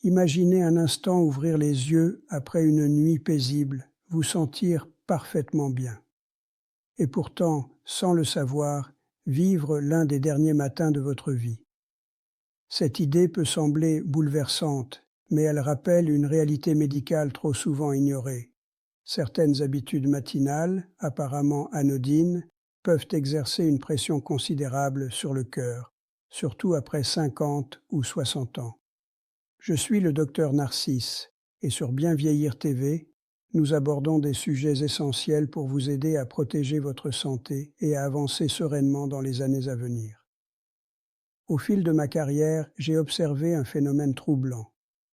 Imaginez un instant ouvrir les yeux après une nuit paisible, vous sentir parfaitement bien. Et pourtant, sans le savoir, vivre l'un des derniers matins de votre vie. Cette idée peut sembler bouleversante, mais elle rappelle une réalité médicale trop souvent ignorée. Certaines habitudes matinales, apparemment anodines, peuvent exercer une pression considérable sur le cœur, surtout après 50 ou 60 ans. Je suis le docteur Narcisse, et sur Bien Vieillir TV, nous abordons des sujets essentiels pour vous aider à protéger votre santé et à avancer sereinement dans les années à venir. Au fil de ma carrière, j'ai observé un phénomène troublant.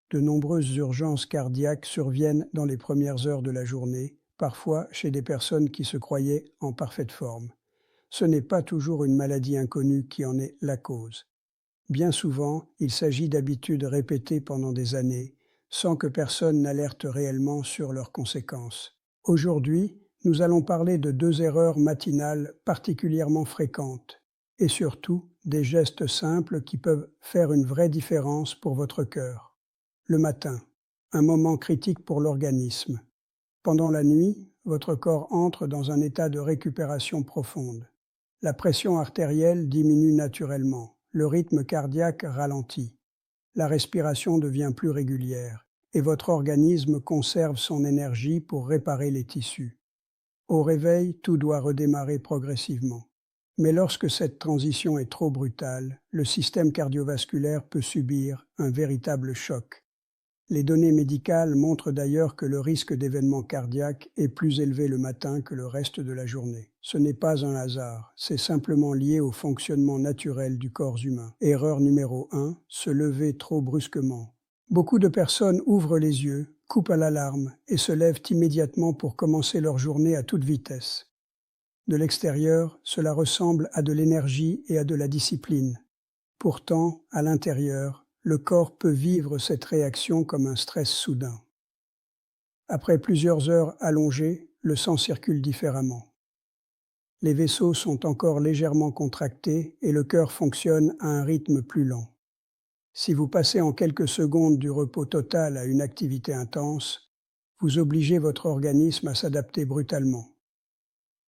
De nombreuses urgences cardiaques surviennent dans les premières heures de la journée, parfois chez des personnes qui se croyaient en parfaite forme. Ce n'est pas toujours une maladie inconnue qui en est la cause. Bien souvent, il s'agit d'habitudes répétées pendant des années, sans que personne n'alerte réellement sur leurs conséquences. Aujourd'hui, nous allons parler de 2 erreurs matinales particulièrement fréquentes, et surtout des gestes simples qui peuvent faire une vraie différence pour votre cœur. Le matin, un moment critique pour l'organisme. Pendant la nuit, votre corps entre dans un état de récupération profonde. La pression artérielle diminue naturellement, le rythme cardiaque ralentit, la respiration devient plus régulière et votre organisme conserve son énergie pour réparer les tissus. Au réveil, tout doit redémarrer progressivement. Mais lorsque cette transition est trop brutale, le système cardiovasculaire peut subir un véritable choc. Les données médicales montrent d'ailleurs que le risque d'événements cardiaques est plus élevé le matin que le reste de la journée. Ce n'est pas un hasard, c'est simplement lié au fonctionnement naturel du corps humain. Erreur numéro 1, se lever trop brusquement. Beaucoup de personnes ouvrent les yeux, coupent à l'alarme et se lèvent immédiatement pour commencer leur journée à toute vitesse. De l'extérieur, cela ressemble à de l'énergie et à de la discipline. Pourtant, à l'intérieur, le corps peut vivre cette réaction comme un stress soudain. Après plusieurs heures allongées, le sang circule différemment. Les vaisseaux sont encore légèrement contractés et le cœur fonctionne à un rythme plus lent. Si vous passez en quelques secondes du repos total à une activité intense, vous obligez votre organisme à s'adapter brutalement.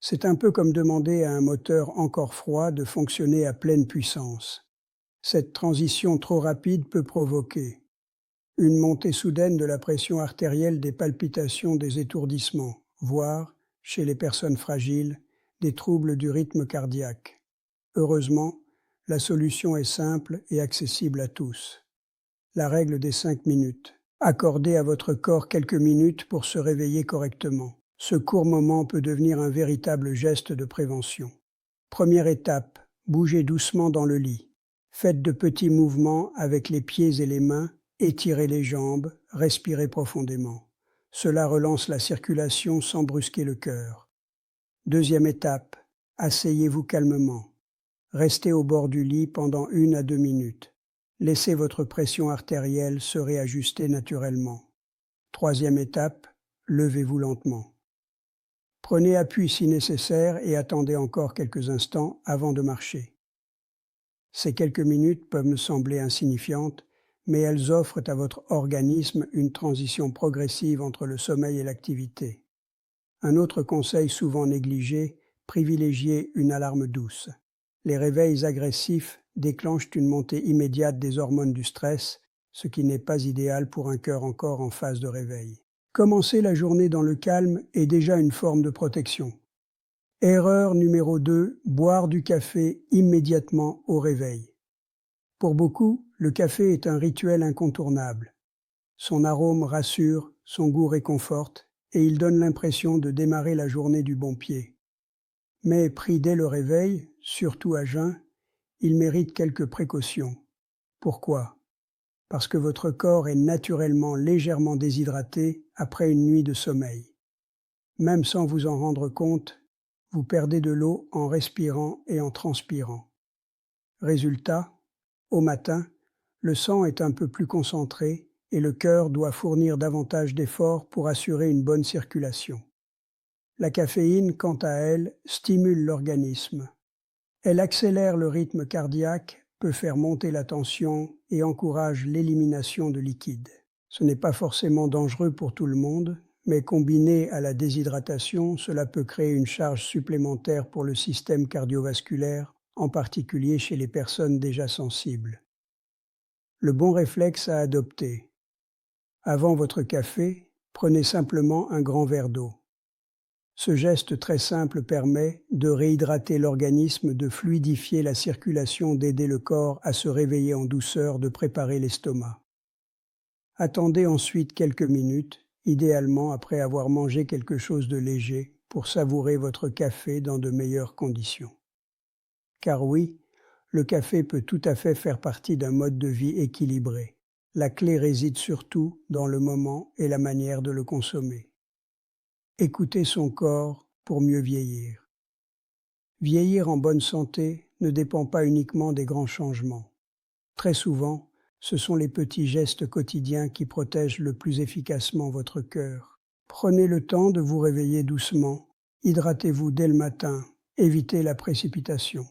C'est un peu comme demander à un moteur encore froid de fonctionner à pleine puissance. Cette transition trop rapide peut provoquer une montée soudaine de la pression artérielle, des palpitations, des étourdissements, voire, chez les personnes fragiles, des troubles du rythme cardiaque. Heureusement, la solution est simple et accessible à tous. La règle des 5 minutes. Accordez à votre corps quelques minutes pour se réveiller correctement. Ce court moment peut devenir un véritable geste de prévention. Première étape, bougez doucement dans le lit. Faites de petits mouvements avec les pieds et les mains, étirez les jambes, respirez profondément. Cela relance la circulation sans brusquer le cœur. Deuxième étape, asseyez-vous calmement. Restez au bord du lit pendant 1 à 2 minutes. Laissez votre pression artérielle se réajuster naturellement. Troisième étape, levez-vous lentement. Prenez appui si nécessaire et attendez encore quelques instants avant de marcher. Ces quelques minutes peuvent me sembler insignifiantes, mais elles offrent à votre organisme une transition progressive entre le sommeil et l'activité. Un autre conseil souvent négligé, privilégiez une alarme douce. Les réveils agressifs déclenchent une montée immédiate des hormones du stress, ce qui n'est pas idéal pour un cœur encore en phase de réveil. Commencer la journée dans le calme est déjà une forme de protection. Erreur numéro 2, boire du café immédiatement au réveil. Pour beaucoup, le café est un rituel incontournable. Son arôme rassure, son goût réconforte, et il donne l'impression de démarrer la journée du bon pied. Mais pris dès le réveil, surtout à jeun, il mérite quelques précautions. Pourquoi ? Parce que votre corps est naturellement légèrement déshydraté après une nuit de sommeil. Même sans vous en rendre compte, vous perdez de l'eau en respirant et en transpirant. Résultat, au matin, le sang est un peu plus concentré et le cœur doit fournir davantage d'efforts pour assurer une bonne circulation. La caféine, quant à elle, stimule l'organisme. Elle accélère le rythme cardiaque, peut faire monter la tension et encourage l'élimination de liquide. Ce n'est pas forcément dangereux pour tout le monde, mais combiné à la déshydratation, cela peut créer une charge supplémentaire pour le système cardiovasculaire, en particulier chez les personnes déjà sensibles. Le bon réflexe à adopter. Avant votre café, prenez simplement un grand verre d'eau. Ce geste très simple permet de réhydrater l'organisme, de fluidifier la circulation, d'aider le corps à se réveiller en douceur, de préparer l'estomac. Attendez ensuite quelques minutes, idéalement après avoir mangé quelque chose de léger, pour savourer votre café dans de meilleures conditions. Car oui, le café peut tout à fait faire partie d'un mode de vie équilibré. La clé réside surtout dans le moment et la manière de le consommer. Écoutez son corps pour mieux vieillir. Vieillir en bonne santé ne dépend pas uniquement des grands changements. Très souvent, ce sont les petits gestes quotidiens qui protègent le plus efficacement votre cœur. Prenez le temps de vous réveiller doucement, hydratez-vous dès le matin, évitez la précipitation.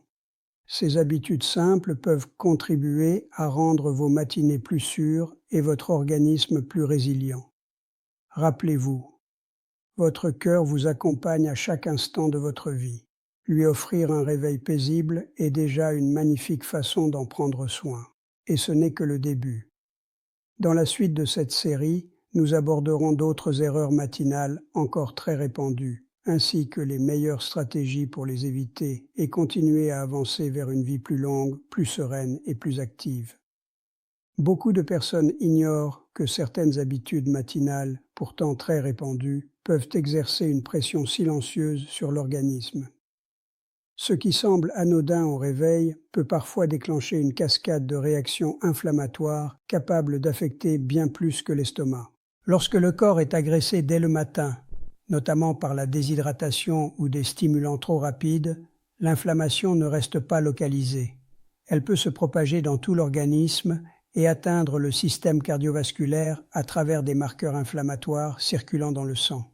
Ces habitudes simples peuvent contribuer à rendre vos matinées plus sûres et votre organisme plus résilient. Rappelez-vous, votre cœur vous accompagne à chaque instant de votre vie. Lui offrir un réveil paisible est déjà une magnifique façon d'en prendre soin. Et ce n'est que le début. Dans la suite de cette série, nous aborderons d'autres erreurs matinales encore très répandues, ainsi que les meilleures stratégies pour les éviter et continuer à avancer vers une vie plus longue, plus sereine et plus active. Beaucoup de personnes ignorent que certaines habitudes matinales, pourtant très répandues, peuvent exercer une pression silencieuse sur l'organisme. Ce qui semble anodin au réveil peut parfois déclencher une cascade de réactions inflammatoires capables d'affecter bien plus que l'estomac. Lorsque le corps est agressé dès le matin, notamment par la déshydratation ou des stimulants trop rapides, l'inflammation ne reste pas localisée. Elle peut se propager dans tout l'organisme et atteindre le système cardiovasculaire à travers des marqueurs inflammatoires circulant dans le sang.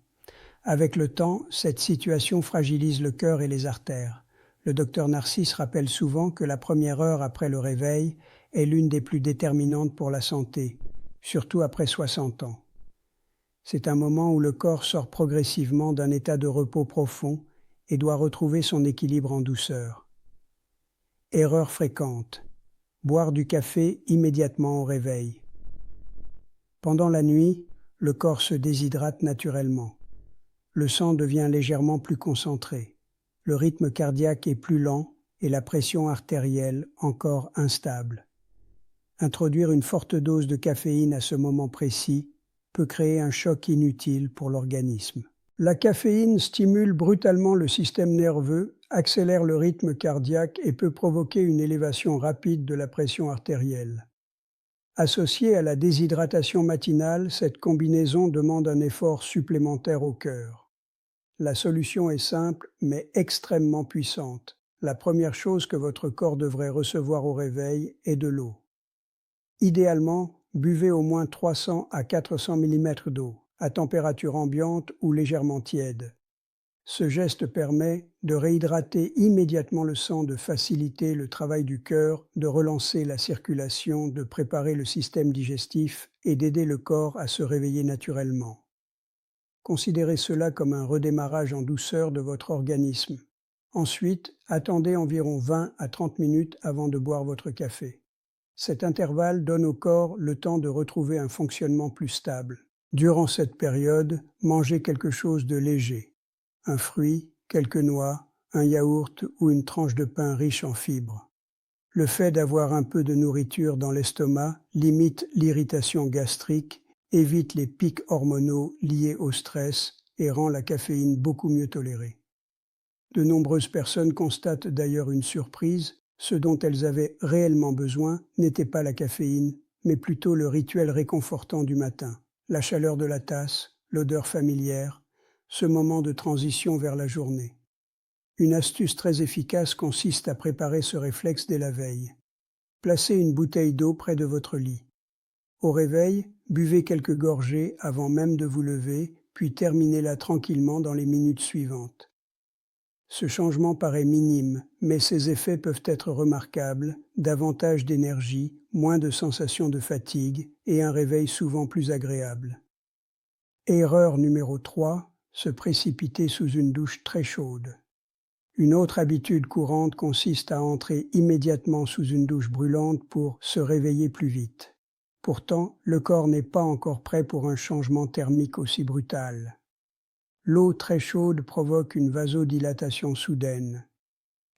Avec le temps, cette situation fragilise le cœur et les artères. Le docteur Narcisse rappelle souvent que la première heure après le réveil est l'une des plus déterminantes pour la santé, surtout après 60 ans. C'est un moment où le corps sort progressivement d'un état de repos profond et doit retrouver son équilibre en douceur. Erreur fréquente. Boire du café immédiatement au réveil. Pendant la nuit, le corps se déshydrate naturellement. Le sang devient légèrement plus concentré. Le rythme cardiaque est plus lent et la pression artérielle encore instable. Introduire une forte dose de caféine à ce moment précis peut créer un choc inutile pour l'organisme. La caféine stimule brutalement le système nerveux, accélère le rythme cardiaque et peut provoquer une élévation rapide de la pression artérielle. Associée à la déshydratation matinale, cette combinaison demande un effort supplémentaire au cœur. La solution est simple, mais extrêmement puissante. La première chose que votre corps devrait recevoir au réveil est de l'eau. Idéalement, buvez au moins 300 à 400 ml d'eau, à température ambiante ou légèrement tiède. Ce geste permet de réhydrater immédiatement le sang, de faciliter le travail du cœur, de relancer la circulation, de préparer le système digestif et d'aider le corps à se réveiller naturellement. Considérez cela comme un redémarrage en douceur de votre organisme. Ensuite, attendez environ 20 à 30 minutes avant de boire votre café. Cet intervalle donne au corps le temps de retrouver un fonctionnement plus stable. Durant cette période, mangez quelque chose de léger. Un fruit, quelques noix, un yaourt ou une tranche de pain riche en fibres. Le fait d'avoir un peu de nourriture dans l'estomac limite l'irritation gastrique, évite les pics hormonaux liés au stress et rend la caféine beaucoup mieux tolérée. De nombreuses personnes constatent d'ailleurs une surprise, ce dont elles avaient réellement besoin n'était pas la caféine, mais plutôt le rituel réconfortant du matin, la chaleur de la tasse, l'odeur familière, ce moment de transition vers la journée. Une astuce très efficace consiste à préparer ce réflexe dès la veille. Placez une bouteille d'eau près de votre lit. Au réveil, buvez quelques gorgées avant même de vous lever, puis terminez-la tranquillement dans les minutes suivantes. Ce changement paraît minime, mais ses effets peuvent être remarquables, davantage d'énergie, moins de sensation de fatigue et un réveil souvent plus agréable. Erreur numéro 3, se précipiter sous une douche très chaude. Une autre habitude courante consiste à entrer immédiatement sous une douche brûlante pour se réveiller plus vite. Pourtant, le corps n'est pas encore prêt pour un changement thermique aussi brutal. L'eau très chaude provoque une vasodilatation soudaine.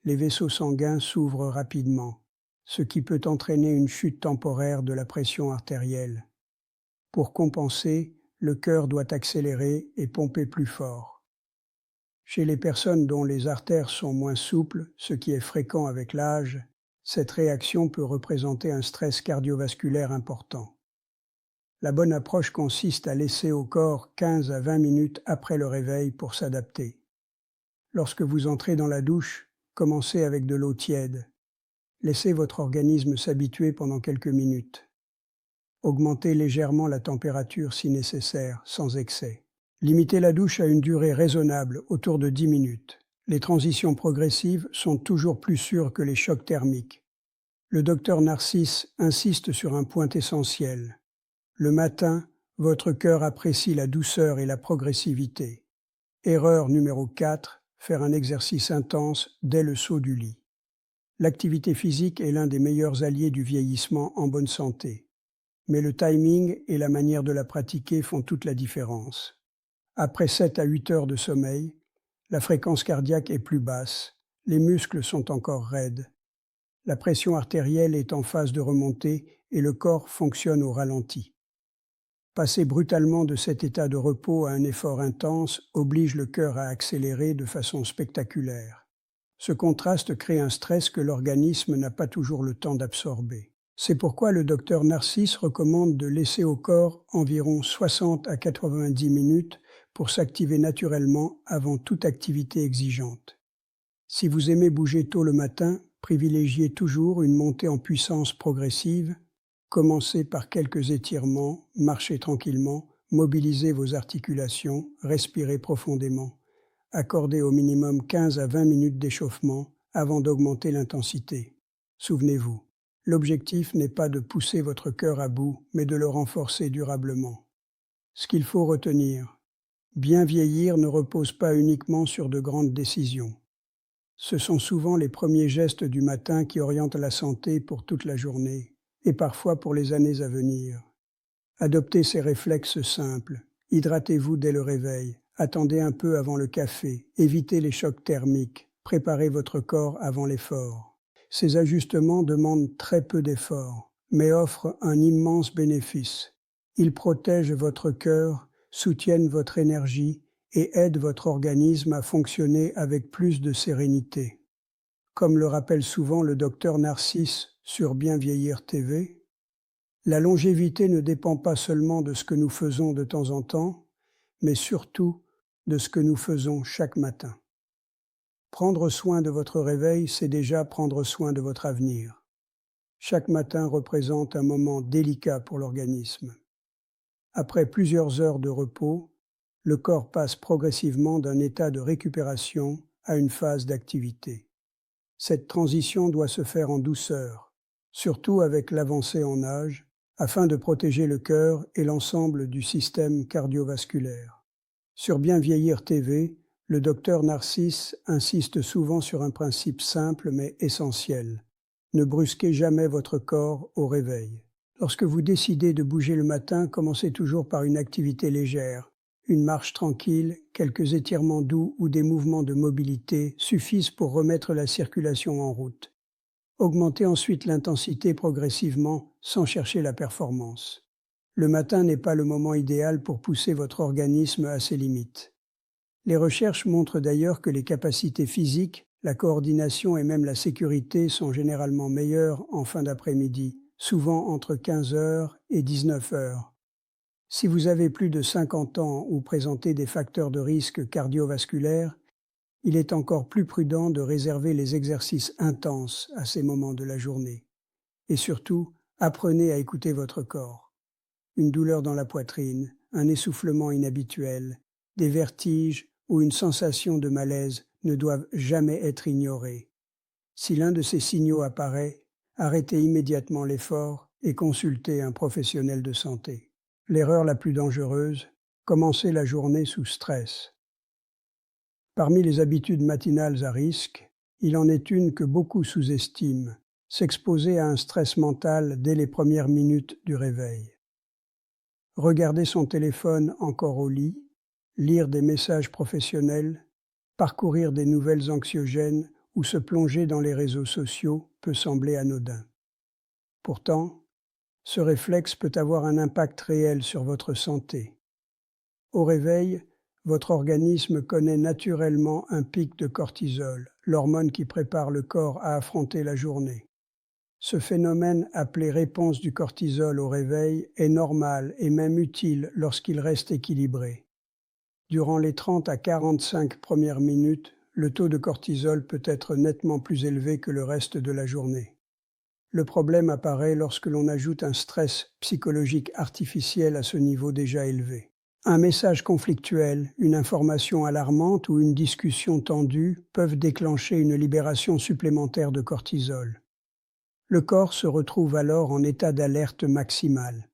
Les vaisseaux sanguins s'ouvrent rapidement, ce qui peut entraîner une chute temporaire de la pression artérielle. Pour compenser, le cœur doit accélérer et pomper plus fort. Chez les personnes dont les artères sont moins souples, ce qui est fréquent avec l'âge, cette réaction peut représenter un stress cardiovasculaire important. La bonne approche consiste à laisser au corps 15 à 20 minutes après le réveil pour s'adapter. Lorsque vous entrez dans la douche, commencez avec de l'eau tiède. Laissez votre organisme s'habituer pendant quelques minutes. Augmentez légèrement la température si nécessaire, sans excès. Limitez la douche à une durée raisonnable, autour de 10 minutes. Les transitions progressives sont toujours plus sûres que les chocs thermiques. Le docteur Narcisse insiste sur un point essentiel. Le matin, votre cœur apprécie la douceur et la progressivité. Erreur numéro 4, faire un exercice intense dès le saut du lit. L'activité physique est l'un des meilleurs alliés du vieillissement en bonne santé. Mais le timing et la manière de la pratiquer font toute la différence. Après 7 à 8 heures de sommeil, la fréquence cardiaque est plus basse, les muscles sont encore raides. La pression artérielle est en phase de remontée et le corps fonctionne au ralenti. Passer brutalement de cet état de repos à un effort intense oblige le cœur à accélérer de façon spectaculaire. Ce contraste crée un stress que l'organisme n'a pas toujours le temps d'absorber. C'est pourquoi le docteur Narcisse recommande de laisser au corps environ 60 à 90 minutes pour s'activer naturellement avant toute activité exigeante. Si vous aimez bouger tôt le matin, privilégiez toujours une montée en puissance progressive. Commencez par quelques étirements, marchez tranquillement, mobilisez vos articulations, respirez profondément. Accordez au minimum 15 à 20 minutes d'échauffement avant d'augmenter l'intensité. Souvenez-vous, l'objectif n'est pas de pousser votre cœur à bout, mais de le renforcer durablement. Ce qu'il faut retenir, bien vieillir ne repose pas uniquement sur de grandes décisions. Ce sont souvent les premiers gestes du matin qui orientent la santé pour toute la journée, et parfois pour les années à venir. Adoptez ces réflexes simples. Hydratez-vous dès le réveil. Attendez un peu avant le café. Évitez les chocs thermiques. Préparez votre corps avant l'effort. Ces ajustements demandent très peu d'efforts, mais offrent un immense bénéfice. Ils protègent votre cœur, soutiennent votre énergie et aident votre organisme à fonctionner avec plus de sérénité. Comme le rappelle souvent le docteur Narcisse sur Bien Vieillir TV, la longévité ne dépend pas seulement de ce que nous faisons de temps en temps, mais surtout de ce que nous faisons chaque matin. Prendre soin de votre réveil, c'est déjà prendre soin de votre avenir. Chaque matin représente un moment délicat pour l'organisme. Après plusieurs heures de repos, le corps passe progressivement d'un état de récupération à une phase d'activité. Cette transition doit se faire en douceur, surtout avec l'avancée en âge, afin de protéger le cœur et l'ensemble du système cardiovasculaire. Sur Bien Vieillir TV, le docteur Narcisse insiste souvent sur un principe simple mais essentiel. Ne brusquez jamais votre corps au réveil. Lorsque vous décidez de bouger le matin, commencez toujours par une activité légère. Une marche tranquille, quelques étirements doux ou des mouvements de mobilité suffisent pour remettre la circulation en route. Augmentez ensuite l'intensité progressivement sans chercher la performance. Le matin n'est pas le moment idéal pour pousser votre organisme à ses limites. Les recherches montrent d'ailleurs que les capacités physiques, la coordination et même la sécurité sont généralement meilleures en fin d'après-midi, souvent entre 15 heures et 19 heures. Si vous avez plus de 50 ans ou présentez des facteurs de risque cardiovasculaires, il est encore plus prudent de réserver les exercices intenses à ces moments de la journée. Et surtout, apprenez à écouter votre corps. Une douleur dans la poitrine, un essoufflement inhabituel, des vertiges ou une sensation de malaise ne doivent jamais être ignorés. Si l'un de ces signaux apparaît, arrêtez immédiatement l'effort et consultez un professionnel de santé. L'erreur la plus dangereuse, commencer la journée sous stress. Parmi les habitudes matinales à risque, il en est une que beaucoup sous-estiment, s'exposer à un stress mental dès les premières minutes du réveil. Regarder son téléphone encore au lit, lire des messages professionnels, parcourir des nouvelles anxiogènes ou se plonger dans les réseaux sociaux peut sembler anodin. Pourtant, ce réflexe peut avoir un impact réel sur votre santé. Au réveil, votre organisme connaît naturellement un pic de cortisol, l'hormone qui prépare le corps à affronter la journée. Ce phénomène, appelé réponse du cortisol au réveil, est normal et même utile lorsqu'il reste équilibré. Durant les 30 à 45 premières minutes, le taux de cortisol peut être nettement plus élevé que le reste de la journée. Le problème apparaît lorsque l'on ajoute un stress psychologique artificiel à ce niveau déjà élevé. Un message conflictuel, une information alarmante ou une discussion tendue peuvent déclencher une libération supplémentaire de cortisol. Le corps se retrouve alors en état d'alerte maximale.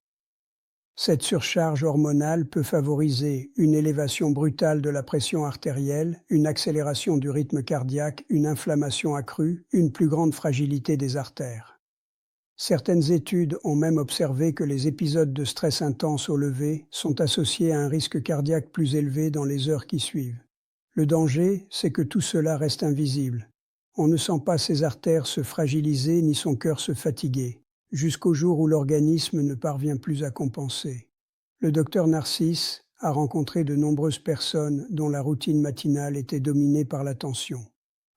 Cette surcharge hormonale peut favoriser une élévation brutale de la pression artérielle, une accélération du rythme cardiaque, une inflammation accrue, une plus grande fragilité des artères. Certaines études ont même observé que les épisodes de stress intense au lever sont associés à un risque cardiaque plus élevé dans les heures qui suivent. Le danger, c'est que tout cela reste invisible. On ne sent pas ses artères se fragiliser ni son cœur se fatiguer, jusqu'au jour où l'organisme ne parvient plus à compenser. Le docteur Narcisse a rencontré de nombreuses personnes dont la routine matinale était dominée par la tension.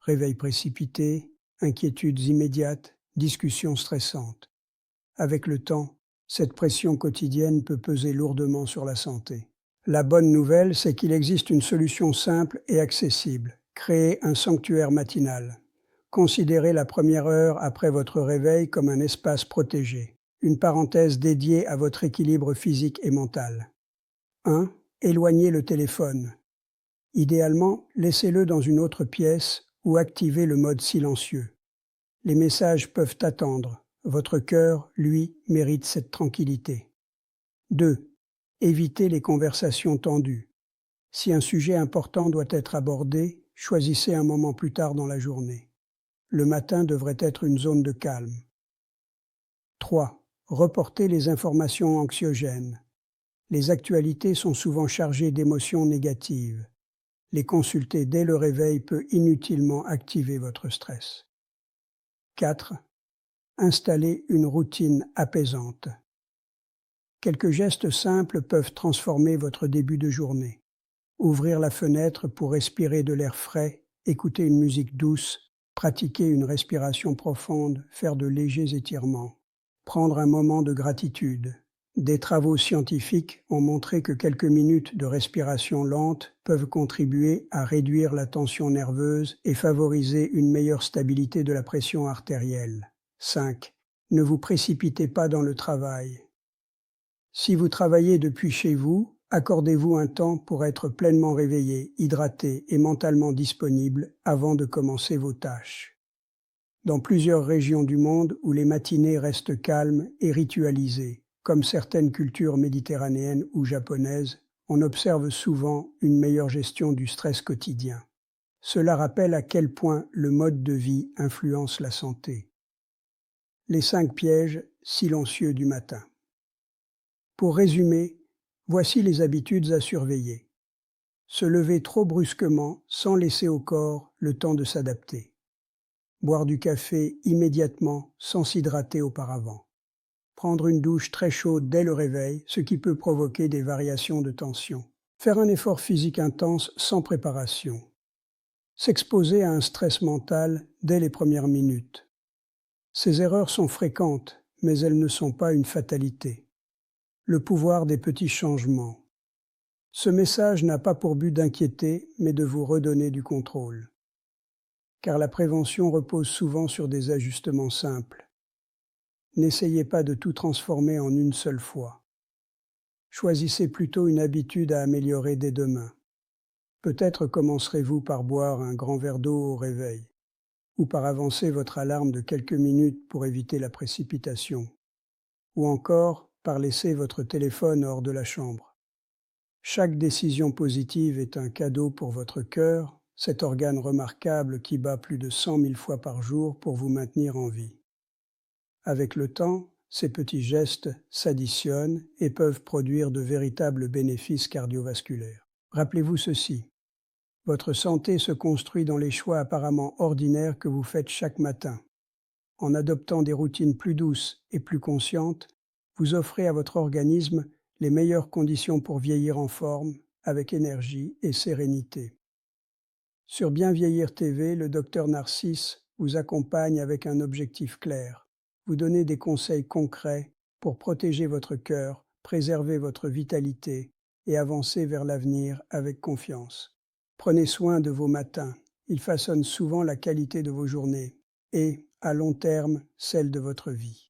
Réveil précipité, inquiétudes immédiates, discussions stressantes. Avec le temps, cette pression quotidienne peut peser lourdement sur la santé. La bonne nouvelle, c'est qu'il existe une solution simple et accessible. Créez un sanctuaire matinal. Considérez la première heure après votre réveil comme un espace protégé, une parenthèse dédiée à votre équilibre physique et mental. 1. Éloignez le téléphone. Idéalement, laissez-le dans une autre pièce ou activez le mode silencieux. Les messages peuvent attendre. Votre cœur, lui, mérite cette tranquillité. 2. Évitez les conversations tendues. Si un sujet important doit être abordé, choisissez un moment plus tard dans la journée. Le matin devrait être une zone de calme. 3. Reportez les informations anxiogènes. Les actualités sont souvent chargées d'émotions négatives. Les consulter dès le réveil peut inutilement activer votre stress. 4. Installez une routine apaisante. Quelques gestes simples peuvent transformer votre début de journée. Ouvrir la fenêtre pour respirer de l'air frais, écouter une musique douce, pratiquer une respiration profonde, faire de légers étirements. Prendre un moment de gratitude. Des travaux scientifiques ont montré que quelques minutes de respiration lente peuvent contribuer à réduire la tension nerveuse et favoriser une meilleure stabilité de la pression artérielle. 5. Ne vous précipitez pas dans le travail. Si vous travaillez depuis chez vous, accordez-vous un temps pour être pleinement réveillé, hydraté et mentalement disponible avant de commencer vos tâches. Dans plusieurs régions du monde où les matinées restent calmes et ritualisées, comme certaines cultures méditerranéennes ou japonaises, on observe souvent une meilleure gestion du stress quotidien. Cela rappelle à quel point le mode de vie influence la santé. Les 5 pièges silencieux du matin. Pour résumer, voici les habitudes à surveiller. Se lever trop brusquement sans laisser au corps le temps de s'adapter. Boire du café immédiatement sans s'hydrater auparavant. Prendre une douche très chaude dès le réveil, ce qui peut provoquer des variations de tension. Faire un effort physique intense sans préparation. S'exposer à un stress mental dès les premières minutes. Ces erreurs sont fréquentes, mais elles ne sont pas une fatalité. Le pouvoir des petits changements. Ce message n'a pas pour but d'inquiéter, mais de vous redonner du contrôle. Car la prévention repose souvent sur des ajustements simples. N'essayez pas de tout transformer en une seule fois. Choisissez plutôt une habitude à améliorer dès demain. Peut-être commencerez-vous par boire un grand verre d'eau au réveil, ou par avancer votre alarme de quelques minutes pour éviter la précipitation, ou encore par laisser votre téléphone hors de la chambre. Chaque décision positive est un cadeau pour votre cœur, cet organe remarquable qui bat plus de 100 000 fois par jour pour vous maintenir en vie. Avec le temps, ces petits gestes s'additionnent et peuvent produire de véritables bénéfices cardiovasculaires. Rappelez-vous ceci, votre santé se construit dans les choix apparemment ordinaires que vous faites chaque matin. En adoptant des routines plus douces et plus conscientes, vous offrez à votre organisme les meilleures conditions pour vieillir en forme, avec énergie et sérénité. Sur Bien Vieillir TV, le docteur Narcisse vous accompagne avec un objectif clair, vous donner des conseils concrets pour protéger votre cœur, préserver votre vitalité et avancer vers l'avenir avec confiance. Prenez soin de vos matins, ils façonnent souvent la qualité de vos journées et, à long terme, celle de votre vie.